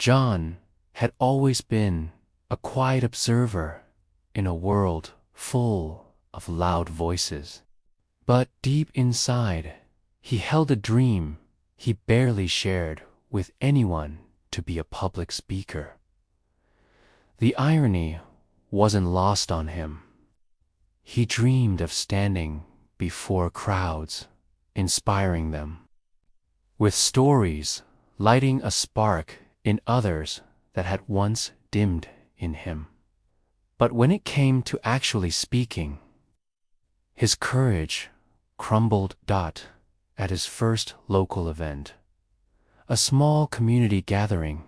John had always been a quiet observer in a world full of loud voices. But deep inside, he held a dream he barely shared with anyone: to be a public speaker. The irony wasn't lost on him. He dreamed of standing before crowds, inspiring them with stories, lighting a spark in others that had once dimmed in him. But when it came to actually speaking, his courage crumbled. At his first local event, a small community gathering,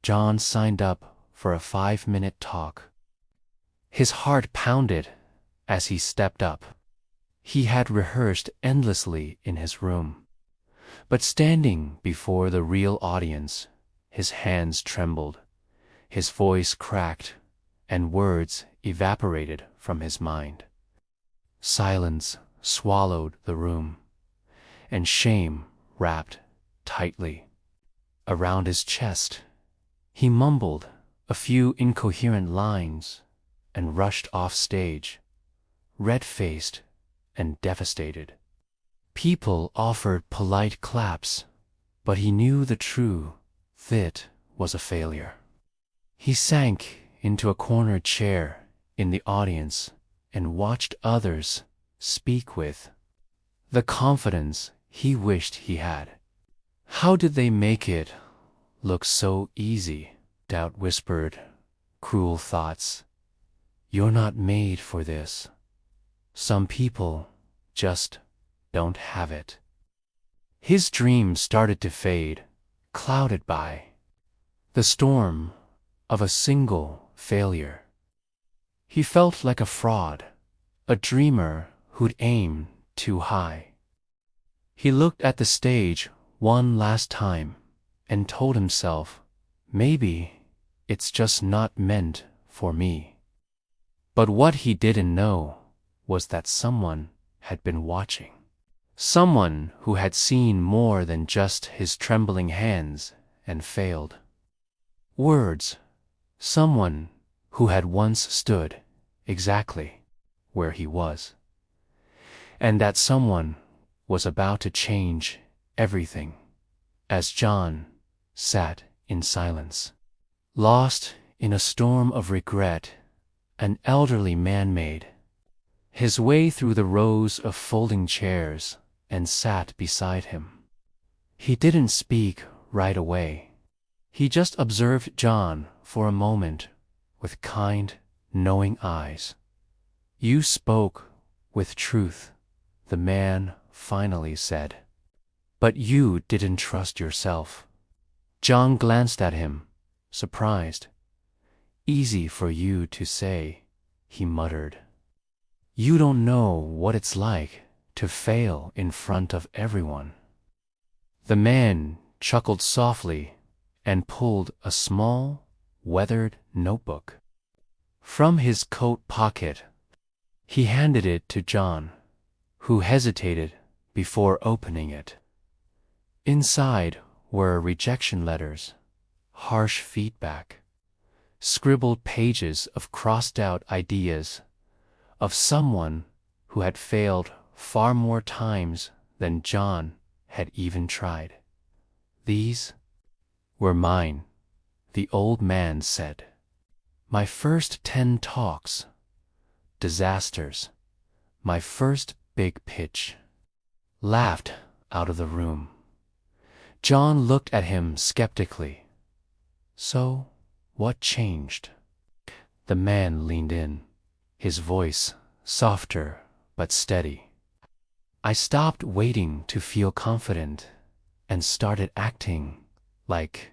John signed up for a 5-minute talk. His heart pounded as he stepped up. He had rehearsed endlessly in his room, but standing before the real audience, his hands trembled, his voice cracked, and words evaporated from his mind. Silence swallowed the room, and shame wrapped tightly around his chest. He mumbled a few incoherent lines and rushed off stage, red-faced and devastated. People offered polite claps, but he knew the truth was a failure. He sank into a corner chair in the audience and watched others speak with the confidence he wished he had. How did they make it look so easy? Doubt whispered cruel thoughts. You're not made for this. Some people just don't have it. His dream started to fade, clouded by the storm of a single failure. He felt like a fraud, a dreamer who'd aimed too high. He looked at the stage one last time and told himself, maybe it's just not meant for me. But what he didn't know was that someone had been watching. Someone who had seen more than just his trembling hands and failed words. Someone who had once stood exactly where he was. And that someone was about to change everything. As John sat in silence, lost in a storm of regret, an elderly man made his way through the rows of folding chairs and sat beside him. He didn't speak right away. He just observed John for a moment with kind, knowing eyes. You spoke with truth, the man finally said. But you didn't trust yourself. John glanced at him, surprised. Easy for you to say, he muttered. You don't know what it's like to fail in front of everyone. The man chuckled softly and pulled a small, weathered notebook from his coat pocket. He handed it to John, who hesitated before opening it. Inside were rejection letters, harsh feedback, scribbled pages of crossed-out ideas of someone who had failed far more times than John had even tried. These were mine, the old man said. My first 10 talks, disasters, my first big pitch. Laughed out of the room. John looked at him skeptically. So, what changed? The man leaned in, his voice softer but steady. I stopped waiting to feel confident and started acting like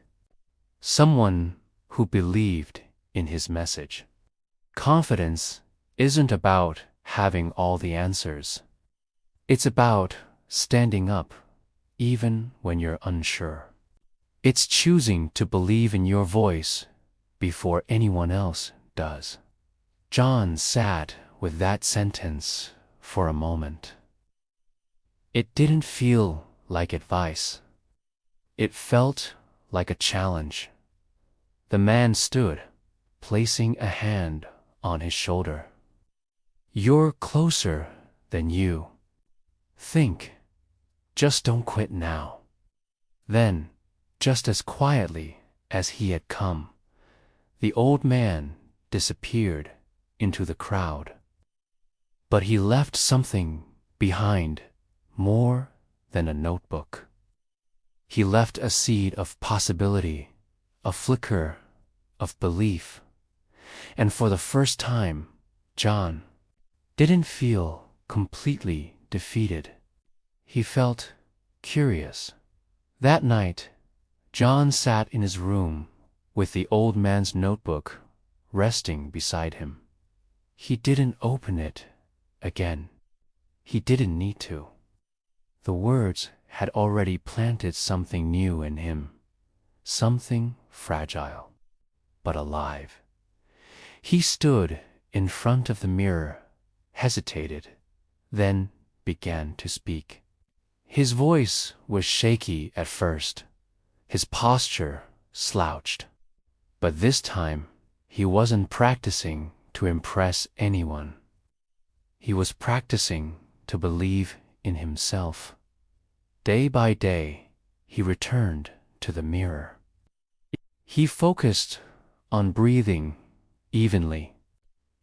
someone who believed in his message. Confidence isn't about having all the answers. It's about standing up even when you're unsure. It's choosing to believe in your voice before anyone else does. John sat with that sentence for a moment. It didn't feel like advice. It felt like a challenge, The man stood, placing a hand on his shoulder. "You're closer than you think. Just don't quit now." Then, just as quietly as he had come, the old man disappeared into the crowd. But he left something behind, more than a notebook. He left a seed of possibility, a flicker of belief. And for the first time, John didn't feel completely defeated. He felt curious. That night, John sat in his room with the old man's notebook resting beside him. He didn't open it again. He didn't need to. The words had already planted something new in him, something fragile, but alive. He stood in front of the mirror, hesitated, then began to speak. His voice was shaky at first, his posture slouched. But this time, he wasn't practicing to impress anyone. He was practicing to believe in himself. Day by day, he returned to the mirror. He focused on breathing evenly.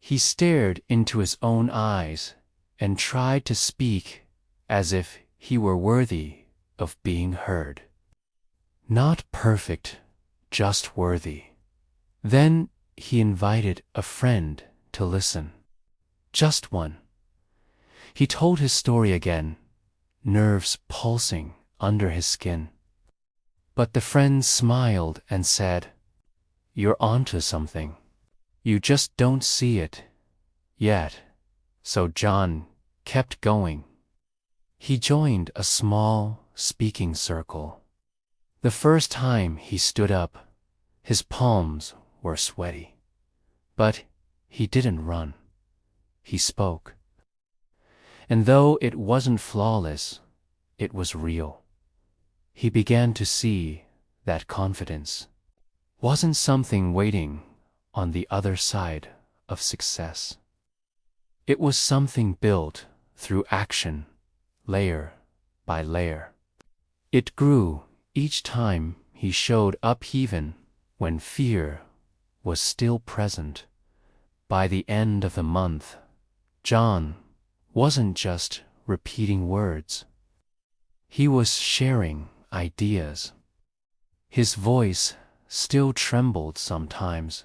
He stared into his own eyes and tried to speak as if he were worthy of being heard. Not perfect, just worthy. Then he invited a friend to listen. Just one. He told his story again, nerves pulsing under his skin. But the friend smiled and said, "You're onto something. You just don't see it yet." So John kept going. He joined a small speaking circle. The first time he stood up, his palms were sweaty. But he didn't run. He spoke. And though it wasn't flawless, it was real. He began to see that confidence wasn't something waiting on the other side of success. It was something built through action, layer by layer. It grew each time he showed up, even when fear was still present. By the end of the month, John wasn't just repeating words. He was sharing ideas. His voice still trembled sometimes,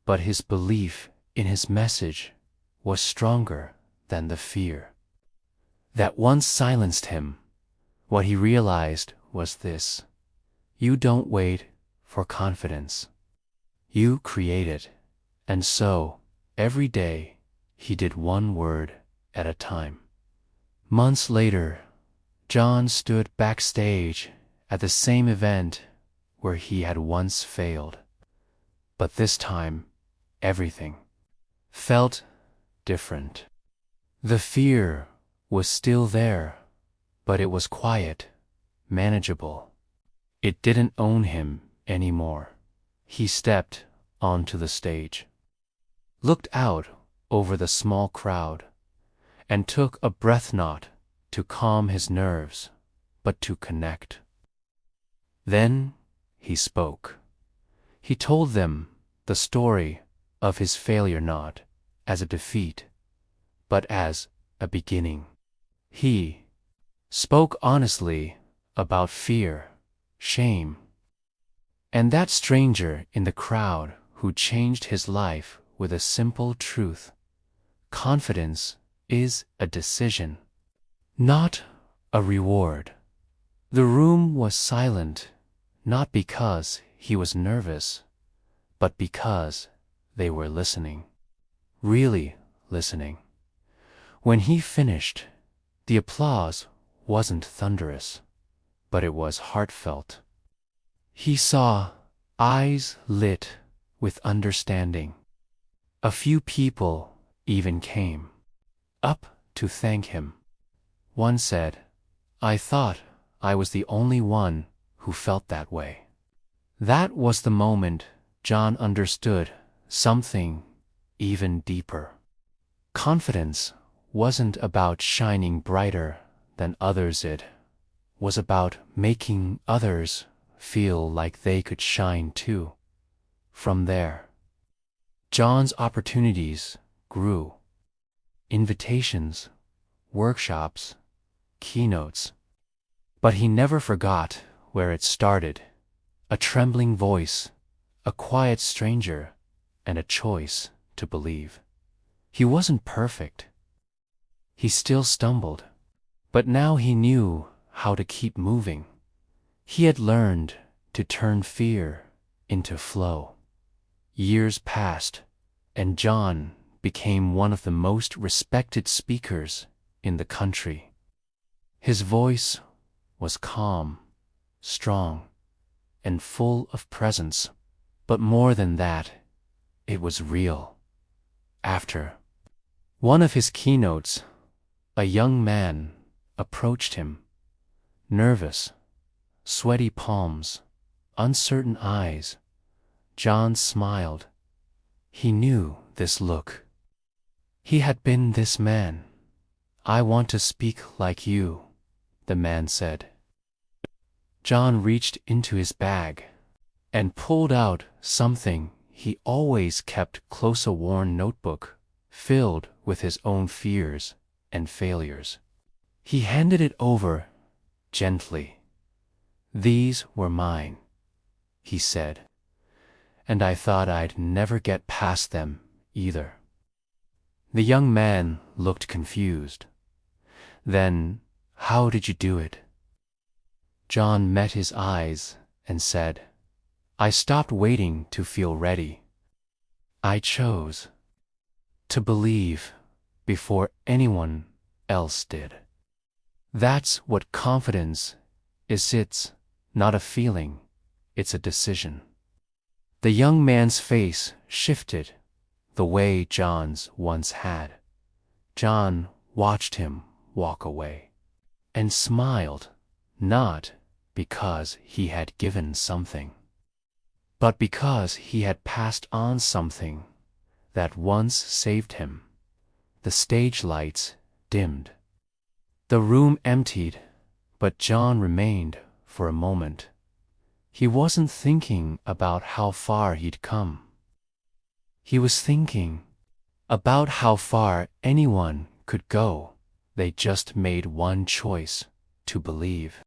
but his belief in his message was stronger than the fear that once silenced him. What he realized was this: you don't wait for confidence. You create it. And so, every day, he did one word at a time. Months later, John stood backstage at the same event where he had once failed. But this time, everything felt different. The fear was still there, but it was quiet, manageable. It didn't own him anymore. He stepped onto the stage, looked out over the small crowd, and took a breath, not to calm his nerves, but to connect. Then he spoke. He told them the story of his failure, not as a defeat, but as a beginning. He spoke honestly about fear, shame, and that stranger in the crowd who changed his life with a simple truth: confidence is a decision, not a reward. The room was silent, not because he was nervous, but because they were listening, really listening. When he finished, the applause wasn't thunderous, but it was heartfelt. He saw eyes lit with understanding. A few people even came up to thank him. One said, "I thought I was the only one who felt that way." That was the moment John understood something even deeper. Confidence wasn't about shining brighter than others, it was about making others feel like they could shine too. From there, John's opportunities grew. Invitations, workshops, keynotes. But he never forgot where it started. A trembling voice, a quiet stranger, and a choice to believe. He wasn't perfect. He still stumbled. But now he knew how to keep moving. He had learned to turn fear into flow. Years passed, and John became one of the most respected speakers in the country. His voice was calm, strong, and full of presence, but more than that, it was real. After one of his keynotes, a young man approached him, nervous, sweaty palms, uncertain eyes. John smiled. He knew this look. He had been this man. "I want to speak like you," the man said. John reached into his bag and pulled out something he always kept close, a worn notebook filled with his own fears and failures. He handed it over gently. "These were mine," he said, "and I thought I'd never get past them either." The young man looked confused. "Then, how did you do it?" John met his eyes and said, "I stopped waiting to feel ready. I chose to believe before anyone else did." That's what confidence is. It's not a feeling, it's a decision. The young man's face shifted the way John's once had. John watched him walk away and smiled, not because he had given something, but because he had passed on something that once saved him. The stage lights dimmed. The room emptied, but John remained for a moment. He wasn't thinking about how far he'd come. He was thinking about how far anyone could go. They just made one choice: to believe.